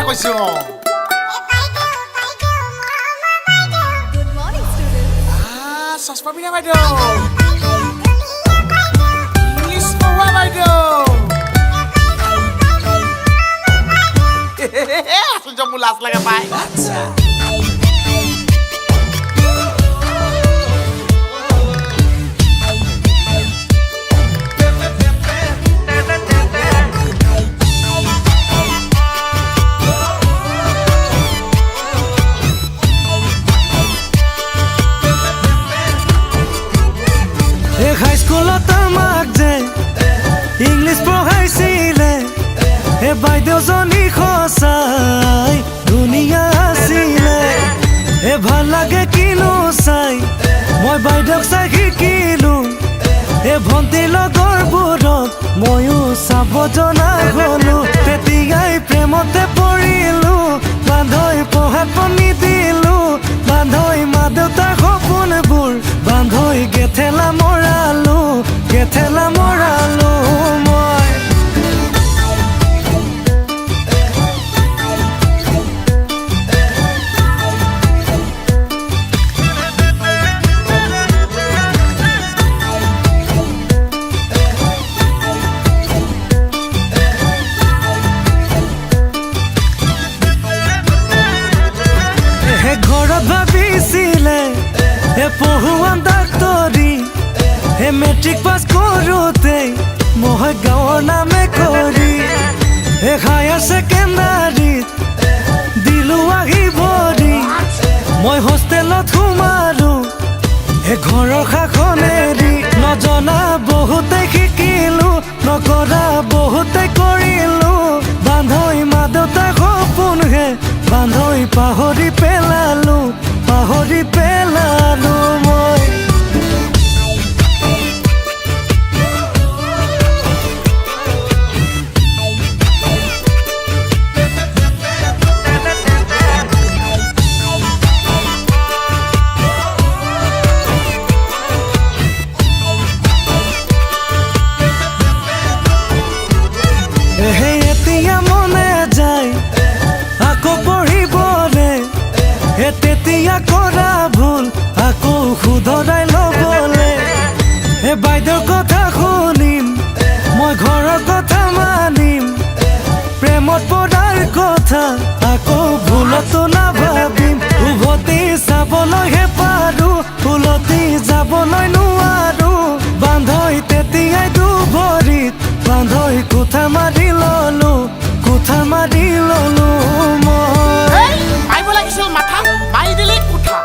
কৈছো Good morning, students. চশমা পিন্ধা বাইদেউ ইংলিছ পঢ়োৱা বাইদেউ আচল মোৰ লাজ লাগে পাই হাই স্কুলত আমাক যে ইংলিছ পঢ়াইছিলে হে বাইদেউজনী সঁচাই ধুনীয়া আছিলে হে ভাল লাগে কিনো চাই মই বাইদেউক চাই শিকিলো হে ভণ্টি লগৰবোৰক ময়ো চাব জনা হলো তেতিয়াই প্ৰেমতে পৰিলো বান্ধৈ পঢ়াত পনি দিলো বান্ধৈ মা দেউতাৰ সপোনবোৰ বান্ধৈ গেথেলা মৰালো মই ঘৰত ভাবিছিলে হে পঢ়ুৱাম ডাক্তৰী হে মেট্ৰিক পাছ কৰোঁতে মই গাঁৱৰ নামে কৰি হে হায়াৰ ছেকেণ্ডাৰীত দিলো আহি ভৰি মই হোষ্টেলত সোমালো হে ঘৰৰ শাসনেৰি নজনা বহুতে শিকিলো নকৰা বহুতে কৰিলো বান্ধৈ মা দেউতাৰ সপোন হে বান্ধৈ পাহৰি পেলালো মই এতিয়া মনে যায় আকৌ পঢ়িবলে তেতিয়া কৰা ভুল আকৌ শুধৰাই ল'বলে হে বাইদেউৰ কথা শুনিম মই ঘৰৰ কথা মানিম প্ৰেমত পৰাৰ কথা আকৌ ভুলতো নাভাবিম উভতি চাবলৈহে পাৰো উলটি যাবলৈ নোৱাৰো বান্ধৈ তেতিয়াই দুভৰিত বান্ধৈ কোঠা মাৰি ললো মই মাৰিব লাগিছিল মাথা মাৰি দিলি কোঠা